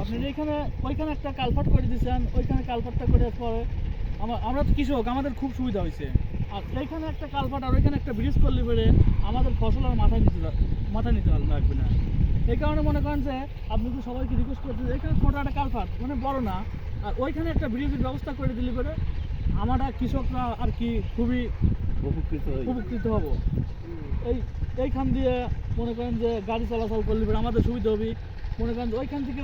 আপনার এখানে ওইখানে একটা কালভার্ট করে দিয়েছেন, ওইখানে কালভার্টটা করে পরে আমরা তো কৃষক, আমাদের খুব সুবিধা হয়েছে। আর এইখানে একটা কালভার্ট আর ওইখানে একটা ব্রিজ করলে পরে আমাদের ফসল আর মাথায় নিতে লাগবে না। এই কারণে মনে করেন যে আপনি তো সবাইকে রিকোয়েস্ট করছেন যে এখানে ছোটো একটা কালভার্ট মানে বড় না, আর ওইখানে একটা ব্রিজের ব্যবস্থা করে দিলে পরে আমরা কৃষকরা আর কি খুবই উপকৃত হব। এইখান দিয়ে মনে করেন যে গাড়ি চলাচল করলে পরে আমাদের সুবিধা হবে। মনে করেন যে ওইখান থেকে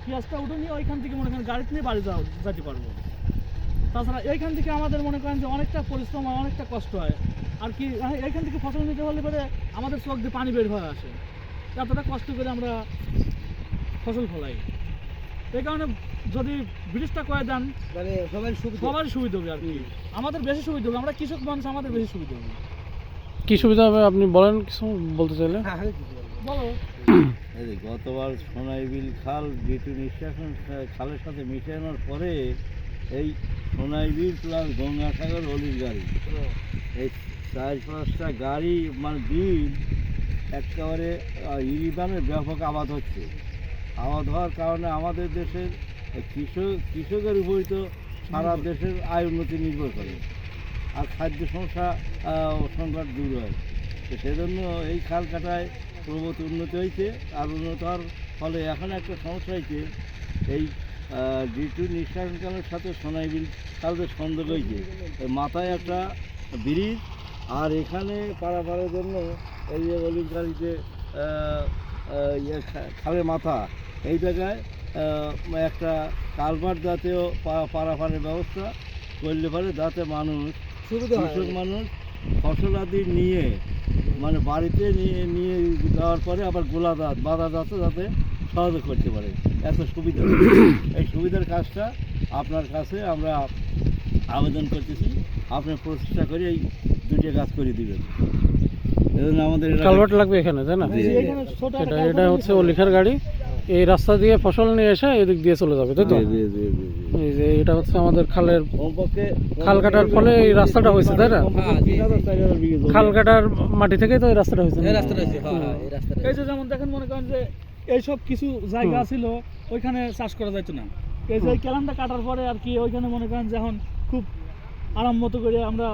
পেঁয়াজটা উঠে নিয়ে ওইখান থেকে মনে করেন গাড়িতে নিয়ে বাড়ি যেতে পারবো। তাছাড়া এইখান থেকে আমাদের মনে করেন যে অনেকটা পরিশ্রম হয়, অনেকটা কষ্ট হয় আর কি। এইখান থেকে ফসল নিতে হলে পরে আমাদের চোখ দিয়ে পানি বের হয়ে আসে, এতটা কষ্ট করে আমরা ফসল ফলাই। এই কারণে যদি ব্রিজটা করে দেন মানে সবারই সুবিধা হবে আর কি, আমাদের বেশি সুবিধা হবে। আমরা কৃষক মানুষ, আমাদের বেশি সুবিধা হবে। কি সুবিধা হবে আপনি বলেন, কিছু বলতে চাইলে? বলো। গতবার সোনাইবিল খাল যেটু নিঃশ্বাসন খালের সাথে মিশানোর পরে এই সোনাইবিল প্লাস গঙ্গাসাগর হলির গাড়ি, এই 4-5টা গাড়ি মানে বিল একেবারে ইরিদানের ব্যাপক আবাদ হচ্ছে। আবাদ হওয়ার কারণে আমাদের দেশের কৃষকের উপরই তো সারা দেশের আয় উন্নতি নির্ভর করে, আর খাদ্য সংখ্যা সংকট দূর হয়। তো সেজন্য এই খাল কাটায় প্রভূত উন্নতি হয়েছে। আর উন্নত হওয়ার ফলে এখন একটা সমস্যা হয়েছে, এই যেটু নিঃশ্বাসন খালের সাথে সোনাইবিল খালের সংযোগ হয়েছে, মাথায় একটা ব্রিজ, আর এখানে পারাপারের জন্য এই যে অলিভ গাড়িতে খালের মাথা এই জায়গায় একটা কালভার্ট জাতীয় পারাপারের ব্যবস্থা করলে পারে, যাতে কৃষক মানুষ ফসল আদি নিয়ে মানে বাড়িতে নিয়ে যাওয়ার পরে আবার গোলাদাত বাধা যাচ্ছে যাতে সহযোগ করতে পারে, এত সুবিধা। এই সুবিধার কাজটা আপনার কাছে আমরা আবেদন করতেছি, আপনি প্রচেষ্টা করে এই দুটো কাজ করে দিবেন। এজন্য আমাদের কালভার্ট লাগবে এখানে, তাই না? এটা হচ্ছে অলিখার গাড়ি, এই রাস্তা দিয়ে ফসল নিয়ে এসে এদিক দিয়ে চলে যাবে, তাই তো? এই যে এটা হচ্ছে আমাদের খালের খাল কাটার ফলে এই রাস্তাটা হয়েছে, তাই না? খাল কাটার মাটি থেকেই তো এই রাস্তাটা হয়েছে। এই যে যেমন দেখেন, মনে করেন যে এইসব কিছু জায়গা ছিল ওইখানে চাষ করা যাইতো না, এই যে ক্যালেন্ডা কাটার পরে আর কি ওইখানে মনে করেন যে এখন খুব আরাম মতো করে আমরা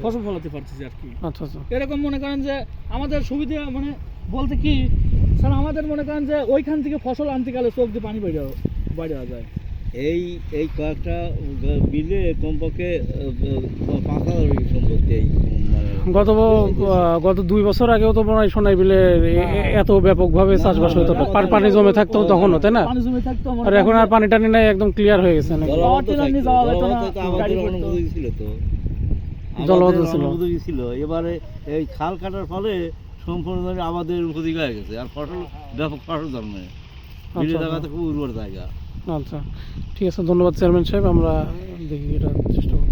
ফসল ফলাতে পারতেছি আর কি। আচ্ছা আচ্ছা। এরকম মনে করেন যে আমাদের সুবিধা মানে বলতে কি স্যার, আমাদের মনে করেন যে ওইখান থেকে ফসল আনতে গেলে চোখ দিয়ে পানি বাইরে যায়। এই কয়েকটা বিলে কমপক্ষে 5,000 সম্পত্তি গত 2 বছর আগেও তো মনে হয় সোনাইবিলে এত ব্যাপকভাবে চাষবাস হতো, পানি জমে থাকতো তখনও, তাই না? আর এখন আর পানি টানি নাই, একদম ক্লিয়ার হয়ে গেছে। জলবদ্ধ ছিল। এবারে এই খাল কাটার ফলে সম্পূর্ণ আমাদের উপযোগী হয়ে গেছে, আর ফসল ব্যাপক ফসল জন্মে বিলে জায়গাতে খুব উর্বর জায়গা। আচ্ছা, ঠিক আছে, ধন্যবাদ চেয়ারম্যান সাহেব। আমরা দেখি এটা চেষ্টা করব।